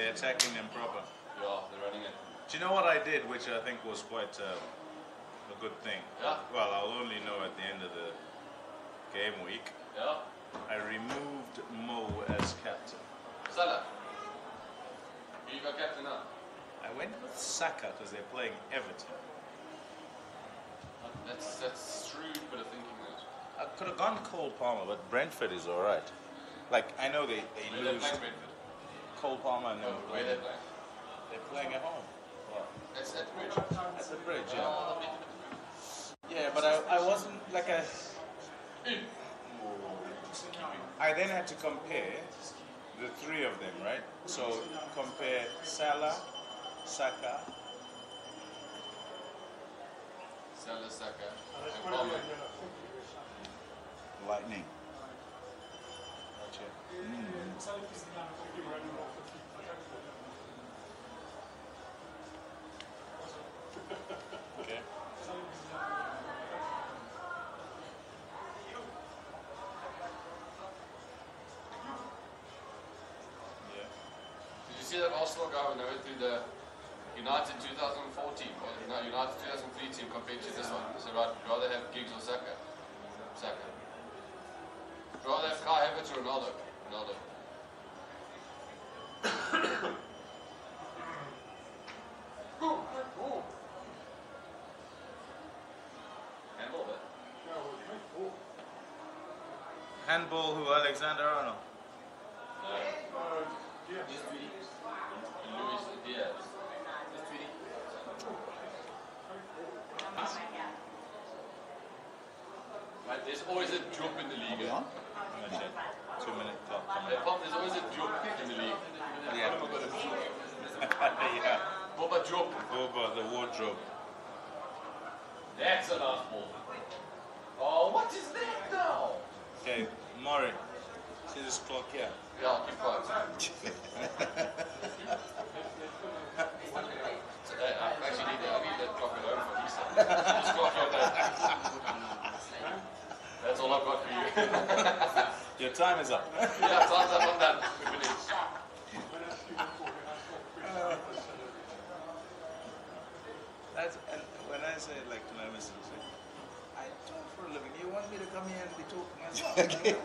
They're attacking them proper. Yeah, they're running it. Do you know what I did, which I think was quite a good thing? Yeah. Well, I'll only know at the end of the game week. Yeah. I removed Mo as captain. Salah. You got captain now. I went with Saka because they're playing Everton. That's shrewd bit of thinking. I could have gone Cole Palmer, but Brentford is all right. Like, I know they Where lose. they playing Brentford? Cole Palmer, no. Where they playing? They're playing at home. That's at the bridge. At the bridge, yeah. Yeah, but I wasn't like a... I then had to compare the three of them, right? So compare Salah, Saka, Saka, and Palmer. Lightning. Okay. Did you see that Arsenal guy when they went through the United 2014 or no, United 2003 team compared to this one? So right, rather have Giggs or Saka? Saka. Rather have Kai Havertz or Ronaldo? Ronaldo. Handball that. Handball who? Alexander Arnold? Luis Diaz. Right, there's always a drop in the league. I'm gonna check. 2-minute clock coming Hey, up. Pom, there's always a drop in the league. Yeah. Yeah. Boba drop. Over the wardrobe. That's a nice ball. Oh, what is that now? Okay, Maury. See this clock here? Yeah, keep quiet. I actually need that clock at home for Lisa. This clock like that. That's all I've got for you. Your time is up. Yeah, time's up on that. We're finished. That's, and when I say like to my missus, I talk for a living. You want me to come here and be talking myself? Really?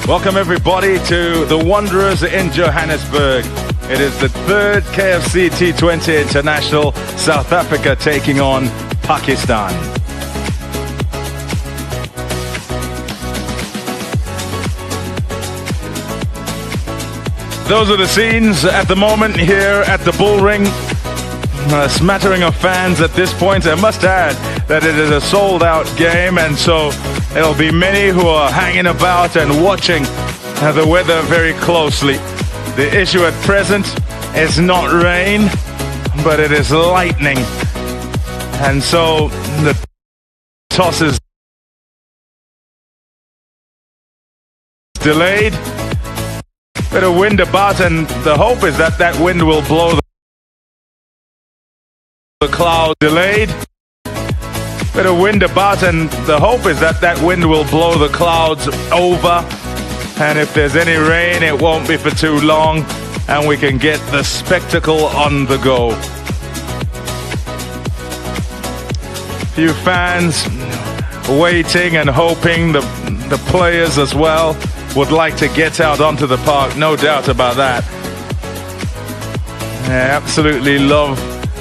Welcome everybody to the Wanderers in Johannesburg. It is the third KFC T20 International, South Africa taking on Pakistan. Those are the scenes at the moment here at the Bull Ring. a smattering of fans at this point. I must add that it is a sold-out game, and so there'll be many who are hanging about and watching the weather very closely. The issue at present is not rain, but it is lightning, and so the toss is delayed. Bit of wind about, and the hope is that that wind will blow the cloud. Delayed. Bit of wind about, and the hope is that that wind will blow the clouds over, and if there's any rain, it won't be for too long, and we can get the spectacle on the go. Few fans waiting and hoping, the players as well would like to get out onto the park, no doubt about that. I absolutely love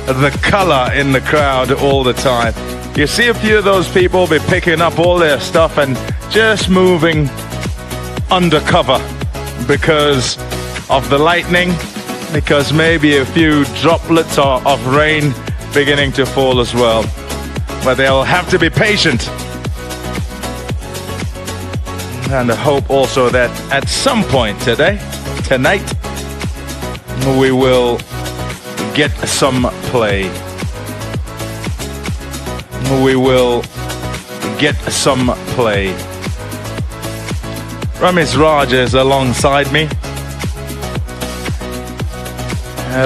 the color in the crowd all the time. You see a few of those people be picking up all their stuff and just moving undercover because of the lightning, because maybe a few droplets of rain beginning to fall as well. But they'll have to be patient. And I hope also that at some point tonight, we will get some play. We will get some play. Ramesh Raj is alongside me.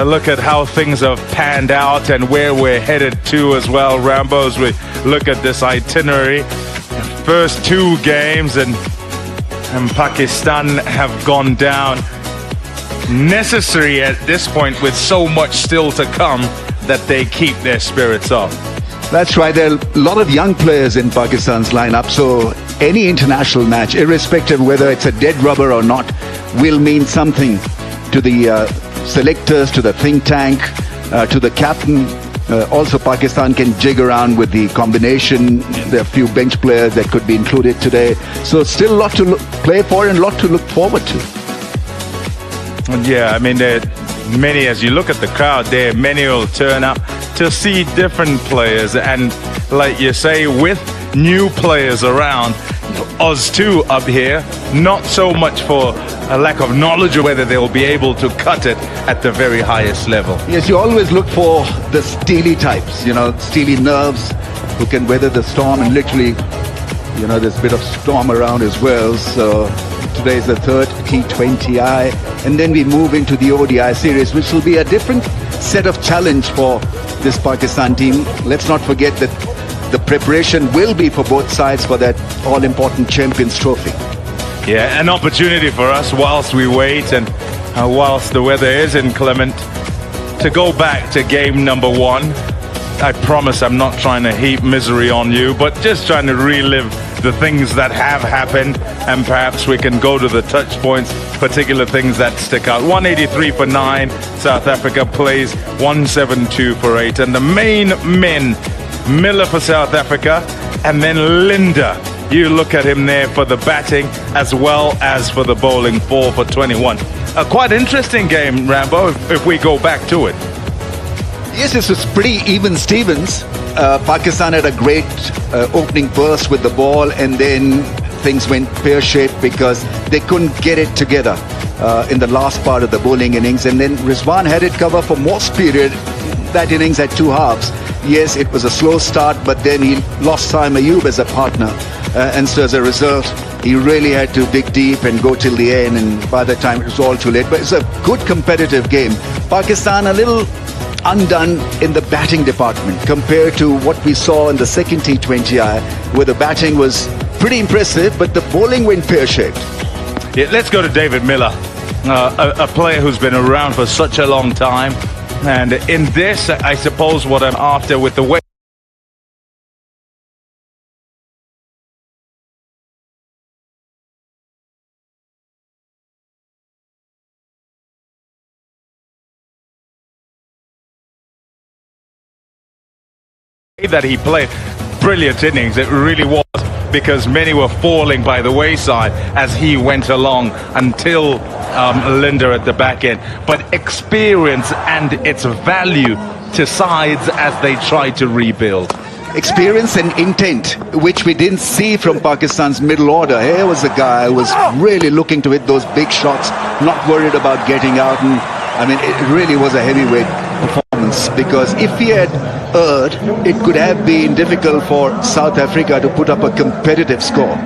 Look at how things have panned out and where we're headed to as well, Rambo, as we look at this itinerary. First two games and Pakistan have gone down. Necessary at this point, with so much still to come, that they keep their spirits up. That's right. There are a lot of young players in Pakistan's lineup, so any international match, irrespective of whether it's a dead rubber or not, will mean something to the selectors, to the think tank, to the captain. Also, Pakistan can jig around with the combination. There are a few bench players that could be included today. So still a lot to play for and a lot to look forward to. Yeah, I mean, there are many, as you look at the crowd there, many will turn up to see different players. And like you say, with new players around, us too up here, not so much for a lack of knowledge of whether they'll be able to cut it at the very highest level. Yes, you always look for the steely types, steely nerves who can weather the storm, and literally, there's a bit of storm around as well. So today is the third T20I, and then we move into the ODI series, which will be a different set of challenge for this Pakistan team. Let's not forget that the preparation will be for both sides for that all-important Champions Trophy. Yeah, an opportunity for us whilst we wait and whilst the weather is inclement to go back to game number one. I promise I'm not trying to heap misery on you, but just trying to relive the things that have happened, and perhaps we can go to the touch points, particular things that stick out. 183 for 9, South Africa plays 172 for 8, and the main men, Miller for South Africa, and then Linder. You look at him there for the batting as well as for the bowling, 4 for 21. A quite interesting game, Rambo, if we go back to it. Yes, this was pretty even Stevens. Pakistan had a great opening burst with the ball, and then things went pear-shaped because they couldn't get it together in the last part of the bowling innings. And then Rizwan had it cover for most period. That innings had two halves. Yes, it was a slow start, but then he lost Saim Ayub as a partner. And so as a result, he really had to dig deep and go till the end, and by the time it was all too late. But it's a good competitive game. Pakistan a little undone in the batting department compared to what we saw in the second T20I, where the batting was pretty impressive, but the bowling went pear-shaped. Yeah, let's go to David Miller, a player who's been around for such a long time. And in this, I suppose what I'm after with the way that he played brilliant innings. It really was, because many were falling by the wayside as he went along until Linder at the back end. But experience and its value to sides as they try to rebuild. Experience and intent, which we didn't see from Pakistan's middle order. Here was a guy who was really looking to hit those big shots, not worried about getting out. And I mean, it really was a heavyweight performance, because if he had erred, it could have been difficult for South Africa to put up a competitive score.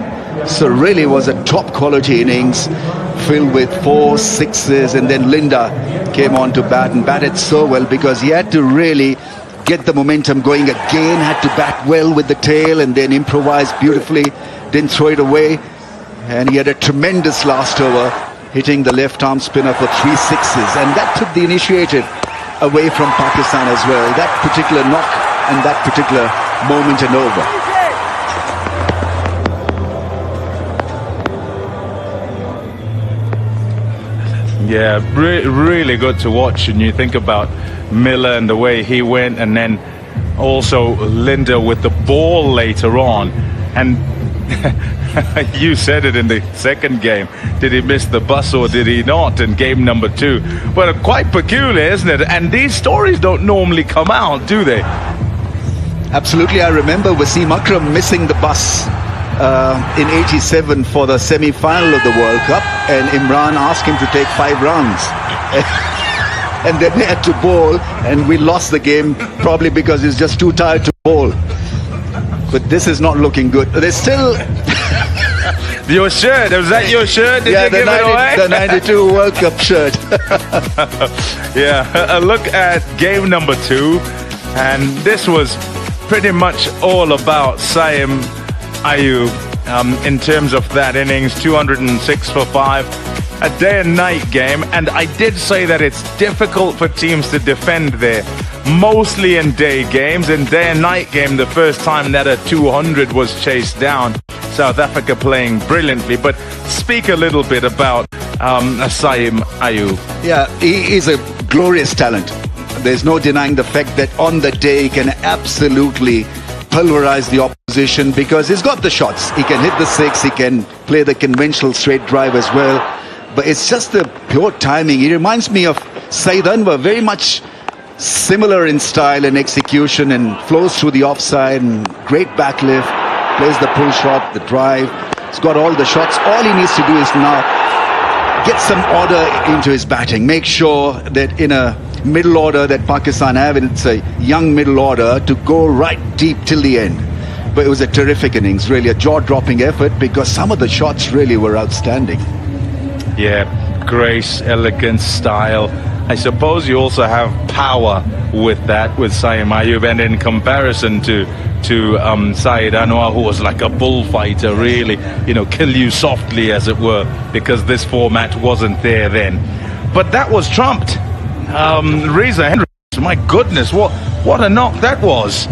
So really was a top quality innings filled with 4 6s, and then Linda came on to bat and batted so well, because he had to really get the momentum going again, had to bat well with the tail and then improvise beautifully, didn't throw it away, and he had a tremendous last over, hitting the left arm spinner for 3 6s, and that took the initiative away from Pakistan as well. That particular knock and that particular moment and over. Yeah, really good to watch. And you think about Miller and the way he went, and then also Linda with the ball later on. And you said it in the second game. Did he miss the bus or did he not in game number 2? But quite peculiar, isn't it? And these stories don't normally come out, do they? Absolutely. I remember Wasim Akram missing the bus in '87 for the semi-final of the World Cup, and Imran asked him to take 5 rounds. And then they had to bowl, and we lost the game probably because he's just too tired to bowl. But this is not looking good. There's still... Your shirt, was that your shirt? Did you give it away? The 92 World Cup shirt. Yeah, a look at game number 2, and this was pretty much all about Saim Ayub in terms of that innings. 206 for 5, a day and night game, and I did say that it's difficult for teams to defend there, mostly in day games. In day and night game, the first time that a 200 was chased down, South Africa playing brilliantly. But speak a little bit about Saim Ayub. Yeah, he is a glorious talent. There's no denying the fact that on the day he can absolutely pulverize the opposition, because he's got the shots. He can hit the 6, he can play the conventional straight drive as well, but it's just the pure timing. He reminds me of Saeed Anwar, very much similar in style and execution, and flows through the offside, and great backlift, plays the pull shot, the drive. He's got all the shots. All he needs to do is now get some order into his batting, make sure that in a middle order that Pakistan have, and it's a young middle order, to go right deep till the end. But it was a terrific innings, really a jaw-dropping effort, because some of the shots really were outstanding. Yeah, grace, elegance, style. I suppose you also have power with that, with Saim Ayub, and in comparison to Saeed Anwar, who was like a bullfighter, really, you know, kill you softly, as it were, because this format wasn't there then. But that was trumped. Reza Henry, my goodness, what a knock that was.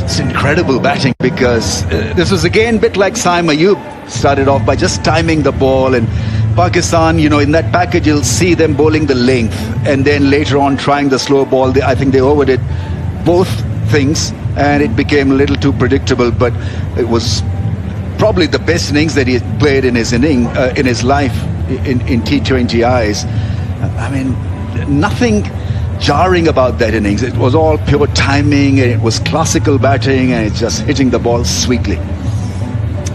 It's incredible batting, because this was again a bit like Saim Ayub. Started off by just timing the ball, and Pakistan, you know, in that package you'll see them bowling the length, and then later on trying the slow ball. I think they overdid both things, and it became a little too predictable. But it was probably the best innings that he played in his life in T20 eyes. I mean, nothing jarring about that innings. It was all pure timing, and it was classical batting, and it's just hitting the ball sweetly.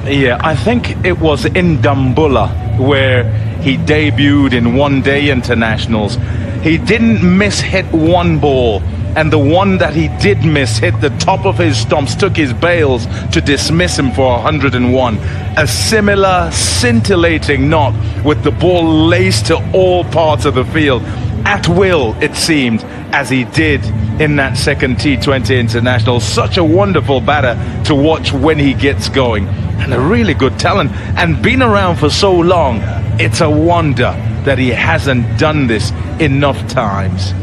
Yeah, I think it was in Dambulla where he debuted in one-day internationals. He didn't miss-hit one ball, and the one that he did miss hit the top of his stumps, took his bails to dismiss him for 101. A similar scintillating knock with the ball laced to all parts of the field, at will, it seemed, as he did in that second T20 international. Such a wonderful batter to watch when he gets going, and a really good talent, and been around for so long. It's a wonder that he hasn't done this enough times.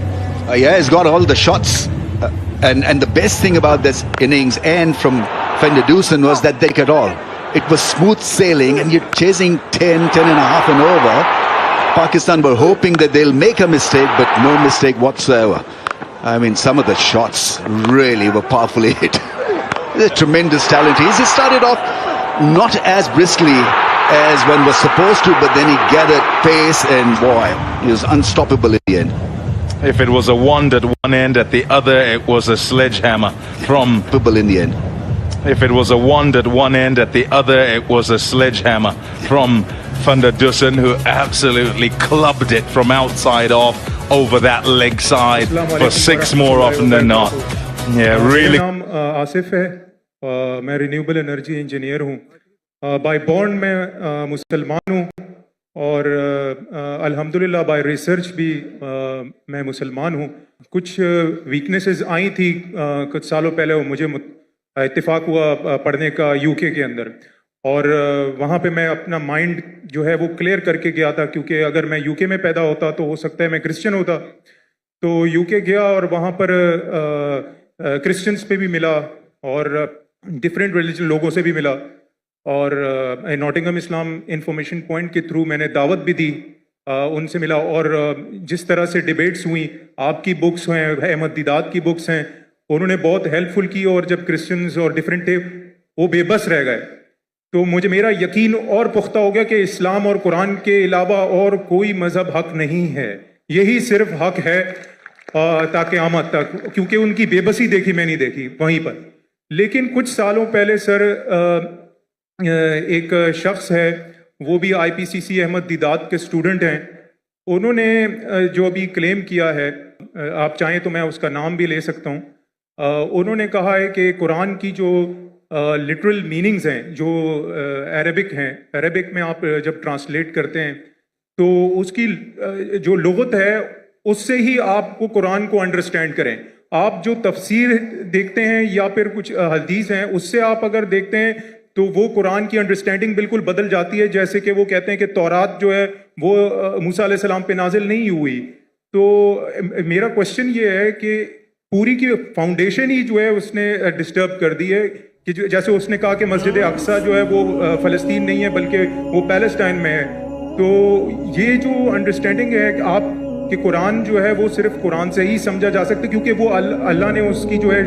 Yeah, he's got all the shots, and the best thing about this innings and from Fender Doosan was that they could all. It was smooth sailing, and you're chasing 10 and a half and over. Pakistan were hoping that they'll make a mistake, but no mistake whatsoever. I mean, some of the shots really were powerfully hit. He's a tremendous talent. He started off not as briskly as one was supposed to, but then he gathered pace, and boy, he was unstoppable in the end. If it was a wand at one end, at the other it was a sledgehammer from... People in the end. If it was a wand at one end, at the other it was a sledgehammer from Van der Dussen, who absolutely clubbed it from outside off over that leg side for 6 more often than not. Yeah, really. मेरा नाम आसिफ है, मैं renewable energy engineer हूँ. Bye born मैं मुसलमान हूँ और अल्हम्दुलिल्लाह बाय रिसर्च भी मैं मुसलमान हूँ. कुछ वीकनेसेस आई थी कुछ सालों पहले, वो मुझे इत्तेफाक हुआ पढ़ने का यूके के अंदर, और वहाँ पे मैं अपना माइंड जो है वो क्लियर करके गया था, क्योंकि अगर मैं यूके में पैदा होता तो हो सकता है मैं क्रिश्चियन होता. तो यूके गया और वहाँ पर क्रिश्चियंस पे भी मिला और डिफरेंट रिलीजन लोगों से भी मिला, और नॉटिंघम इस्लाम इंफॉर्मेशन पॉइंट के थ्रू मैंने दावत भी दी, उनसे मिला. और जिस तरह से डिबेट्स हुई, आपकी बुक्स हैं, अहमद दीदात की बुक्स हैं, उन्होंने बहुत हेल्पफुल की. और जब क्रिश्चियंस और डिफरेंट थे वो बेबस रह गए, तो मेरा यकीन और पुख्ता हो गया कि इस्लाम और कुरान के अलावा और कोई मज़हब हक नहीं है, यही सिर्फ हक है ताकि क़यामत तक, क्योंकि उनकी बेबसी देखी मैंने देखी वहीं पर. लेकिन कुछ सालों पहले सर एक शख्स है, वो भी IPCC अहमद दीदात के स्टूडेंट हैं, उन्होंने जो अभी क्लेम किया है, आप चाहें तो मैं उसका नाम भी ले सकता हूँ. उन्होंने कहा है कि कुरान की जो लिटरल मीनिंग्स हैं, जो अरबिक हैं, अरबिक में आप जब ट्रांसलेट करते हैं तो उसकी जो लुगत है उससे ही आपको कुरान को अंडरस्टैंड करें. आप जो तफसीर देखते हैं या फिर कुछ हदीस हैं, उससे आप अगर देखते हैं तो वो कुरान की अंडरस्टैंडिंग बिल्कुल बदल जाती है. जैसे कि वो कहते हैं कि तौरात जो है वो मूसा अलैहिस्सलाम पे नाजिल नहीं हुई. तो मेरा क्वेश्चन ये है कि पूरी की फाउंडेशन ही जो है उसने डिस्टर्ब कर दी है, कि जैसे उसने कहा कि मस्जिद अक्सा जो है वो फ़लस्तीन नहीं है बल्कि वो पैलेस्टाइन में है. तो ये जो अंडरस्टैंडिंग है कि आप कि कुरान जो है वो सिर्फ कुरान से ही समझा जा सकता है, क्योंकि वो अल्लाह ने उसकी जो है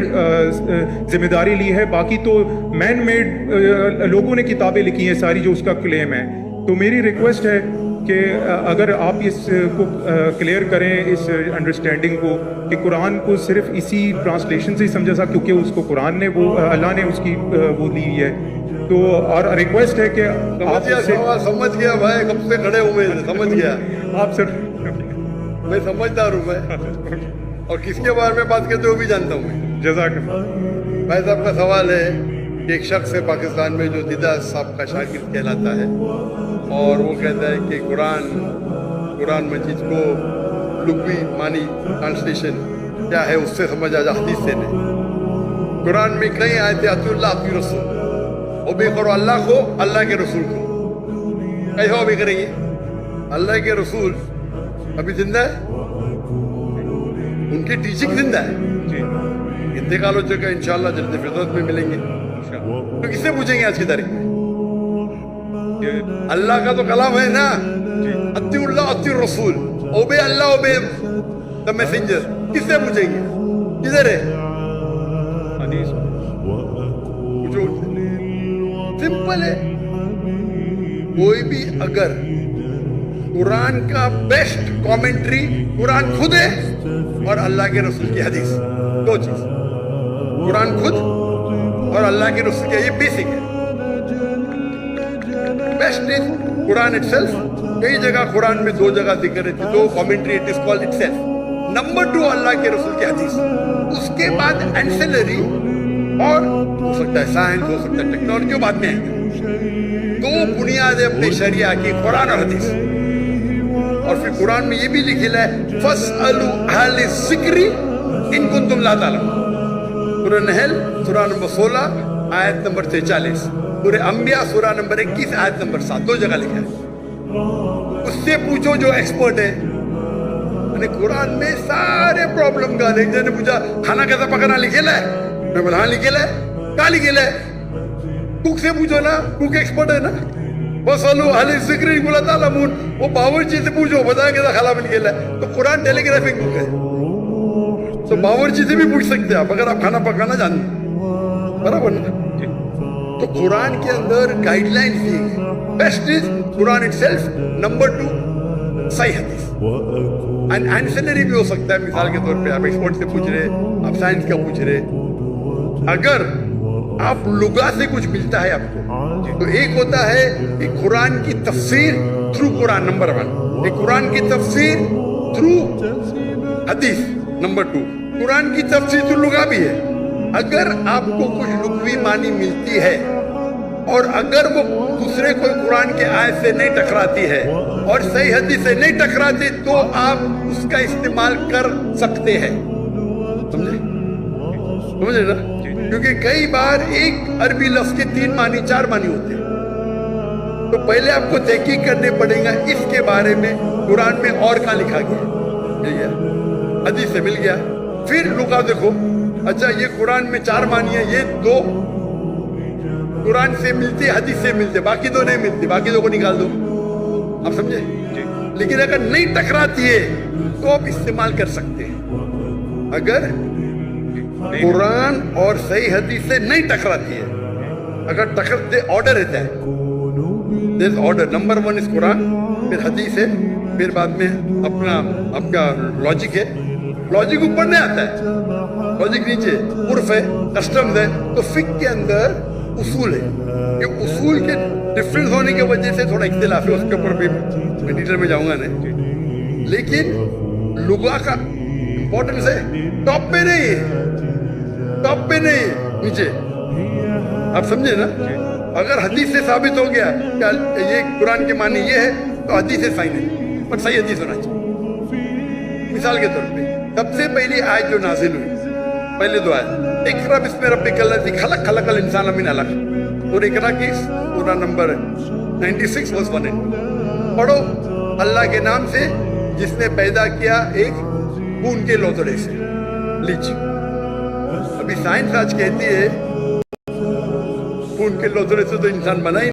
जिम्मेदारी ली है, बाकी तो मैन मेड लोगों ने किताबें लिखी हैं सारी जो उसका क्लेम है. तो मेरी रिक्वेस्ट है कि अगर आप इसको क्लियर करें, इस अंडरस्टैंडिंग को, कि कुरान को सिर्फ इसी ट्रांसलेशन से ही समझा जा, क्योंकि उसको कुरान ने वो अल्लाह ने उसकी वो ली है. तो और रिक्वेस्ट है कि आप समझ गया भाई, कब से खड़े हुए समझ गया आप सर. मैं समझदार हूँ मैं, और किसके बारे में बात करते हो भी जानता हूँ मैं. जज़ाकल्लाह. भाई साहब का सवाल है कि एक शख्स है पाकिस्तान में जो दीदा साहब का शागिर्द कहलाता है, और वो कहता है कि कुरान मजीद को लुग़वी मानी ट्रांसलेशन क्या है उससे समझ आ जा, हदीस से नहीं. कुरान में कई आयतें अतिउल्लाह अति रसूल, और भी करो अल्लाह को, अल्लाह के रसूल को. कैसे वो भी करेंगे? अल्लाह के रसूल अभी जिंदा है, उनकी टीचिंग जिंदा है. इंतकाल हो चुका, इंशाअल्लाह जन्नत फिरदौस में मिलेंगे. तो किससे पूछेंगे आज की तारीख में? अल्लाह का तो कलाम है ना, अतिउल्लाह अति रसूल, ओबे अल्लाह ओबे द मैसेंजर. किससे पूछेंगे? किधर है? पूछो. सिंपल है. कोई भी अगर कुरान का बेस्ट कमेंट्री कुरान खुद है और अल्लाह के रसूल की हदीस, दो चीज, कुरान खुद और अल्लाह के रसूल की, ये बेसिक है. Best is Quran itself. कई जगह कुरान में 2 जगह जिक्र है, 2 commentary, it is called itself. Number 2 अल्लाह के रसूल की हदीस. उसके बाद एंसिलरी, और हो सकता है साइंस, हो सकता है टेक्नोलॉजी, बाद में आएंगे. 2 बुनियाद है अपने शरिया की, कुरान और हदीस. और फिर कुरान में ये भी लिखा है फस्अलू अहले ज़िक्री इन कुंतुम ला तालमून. सूरह नहल सूरह नंबर 16 आयत नंबर 43, सूरह अंबिया सूरह नंबर 21 आयत नंबर 7, 2 जगह लिखा है. उससे पूछो जो एक्सपर्ट है. मैंने कुरान में सारे प्रॉब्लम का, एक जने पूछा खाना कैसा पकाना लिखेला है, मैं बोला हाँ लिखेला है. कहाँ लिखेला है? कुक से पूछो ना, कुक एक्सपर्ट है ना. फस्अलू अहले ज़िक्री बोला तालमून, वो बावर्ची से पूछो बताया कैसा खाना बन गया है. तो कुरान टेलीग्राफिक बुक है, तो बावर्ची से भी पूछ सकते हैं आप अगर आप खाना पकाना जानते, बराबर ना. तो कुरान के अंदर गाइडलाइंस दी है. Best is Quran itself. Number 2 सही हदीस। एंड एंसिलरी भी हो सकता है, मिसाल के तौर पे आप एक्सपोर्ट से पूछ रहे, आप साइंस का पूछ रहे, अगर आप लुगा से कुछ मिलता है आपको, तो एक होता है कि कुरान की तफसीर थ्रू कुरान, नंबर 1, एक कुरान की तफसीर थ्रू हदीस, नंबर 2, कुरान की तफसीर थ्रू लुगा भी है। अगर आपको कुछ लुगवी मानी मिलती है और अगर वो दूसरे कोई कुरान के आयत से नहीं टकराती है और सही हदीस से नहीं टकराती, तो आप उसका इस्तेमाल कर सकते हैं। समझे? समझे ना? क्योंकि कई बार एक अरबी लफ्ज के 3 मानी 4 मानी होते हैं, तो पहले आपको तहकीक करने पड़ेगा इसके बारे में कुरान में और कहाँ लिखा गया, मिल गया, हदीस से मिल गया, फिर लुगा देखो, अच्छा ये कुरान में 4 मानी है, ये 2 कुरान से मिलती, हदीस से मिलते, बाकी 2 नहीं मिलती, बाकी 2 को निकाल दो, आप समझे? लेकिन अगर नहीं टकराती है तो आप इस्तेमाल कर सकते हैं। अगर कुरान और सही हदीस से नहीं टकराती है, अगर टकराते, ऑर्डर रहता है, this order, number 1 is Quran, फिर हदीस है, फिर बाद में अपना आपका लॉजिक है, लॉजिक ऊपर नहीं आता है, लॉजिक नीचे, उर्फ है, कस्टम्स है, तो फिक्र के अंदर उसूल है। ये उसूल के डिफरेंस होने की वजह से थोड़ा इख्तिलाफ है, उसके ऊपर भी मैं डिटेल में जाऊंगा नहीं, लेकिन लुगा का इंपॉर्टेंस है, टॉप पे नहीं है, टॉप पे नहीं, नीचे, आप समझे ना? अगर हदीस से साबित हो गया कि ये कुरान के मानी ये है, तो हदीस से साइन है, पर सही हदीस होना चाहिए। मिसाल के तौर पे सबसे पहली आयत जो नाजिल हुई, पहले 2 आयत, इक़रा बिस्मि रब्बिकल लज़ी खलक़ खलक़ल इंसान मिन अलक़, और इक़रा की सूरा नंबर 96 वर्स 1 है, पढ़ो अल्लाह के नाम से जिसने पैदा किया एक खून के लोथड़े से, लीजिए। अभी साइंस आज कहती है खून के लोथड़े से तो इंसान बना ही